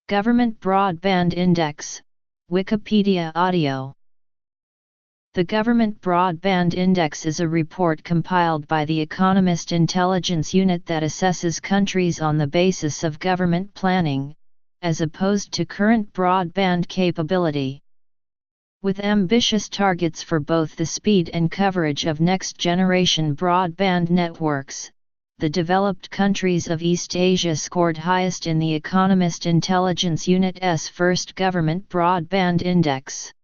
Government Broadband Index, Wikipedia Audio. The Government Broadband Index is a report compiled by the Economist Intelligence Unit that assesses countries on the basis of government planning, as opposed to current broadband capability. With ambitious targets for both the speed and coverage of next-generation broadband networks, the developed countries of East Asia scored highest in the Economist Intelligence Unit's first Government Broadband Index.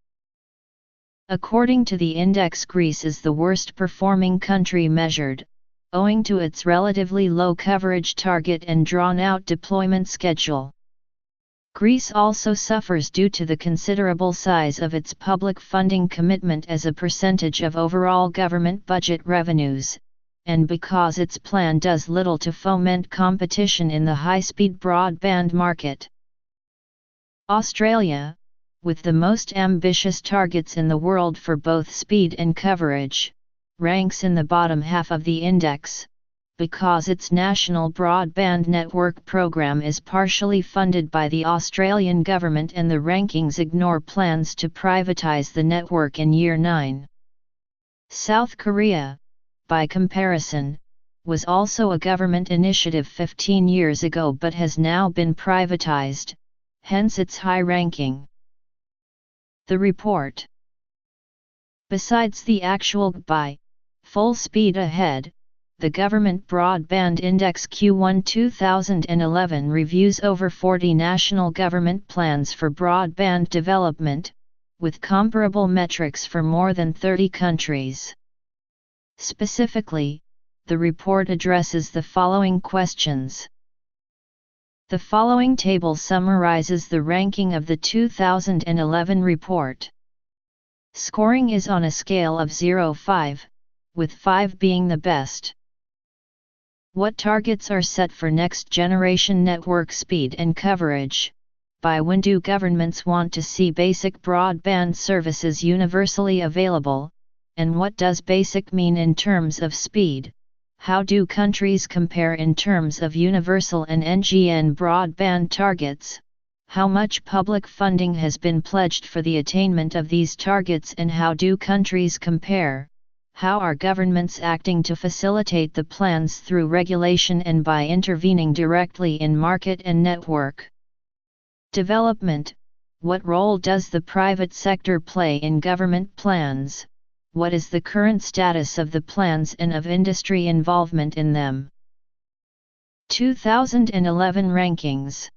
According to the index, Greece is the worst-performing country measured, owing to its relatively low coverage target and drawn-out deployment schedule. Greece also suffers due to the considerable size of its public funding commitment as a percentage of overall government budget revenues, and because its plan does little to foment competition in the high-speed broadband market. Australia, with the most ambitious targets in the world for both speed and coverage, ranks in the bottom half of the index, because its national broadband network program is partially funded by the Australian government and the rankings ignore plans to privatize the network in Year 9. South Korea, by comparison, was also a government initiative 15 years ago but has now been privatized, hence its high ranking. The report. Besides the actual by full speed ahead, the Government Broadband Index Q1 2011 reviews over 40 national government plans for broadband development, with comparable metrics for more than 30 countries. Specifically, the report addresses the following questions. The following table summarizes the ranking of the 2011 report. Scoring is on a scale of 0-5, with 5 being the best. What targets are set for next-generation network speed and coverage? By when do governments want to see basic broadband services universally available? And what does basic mean in terms of speed? How do countries compare in terms of universal and NGN broadband targets? How much public funding has been pledged for the attainment of these targets and how do countries compare? How are governments acting to facilitate the plans through regulation and by intervening directly in market and network development? What role does the private sector play in government plans? What is the current status of the plans and of industry involvement in them? 2011 rankings.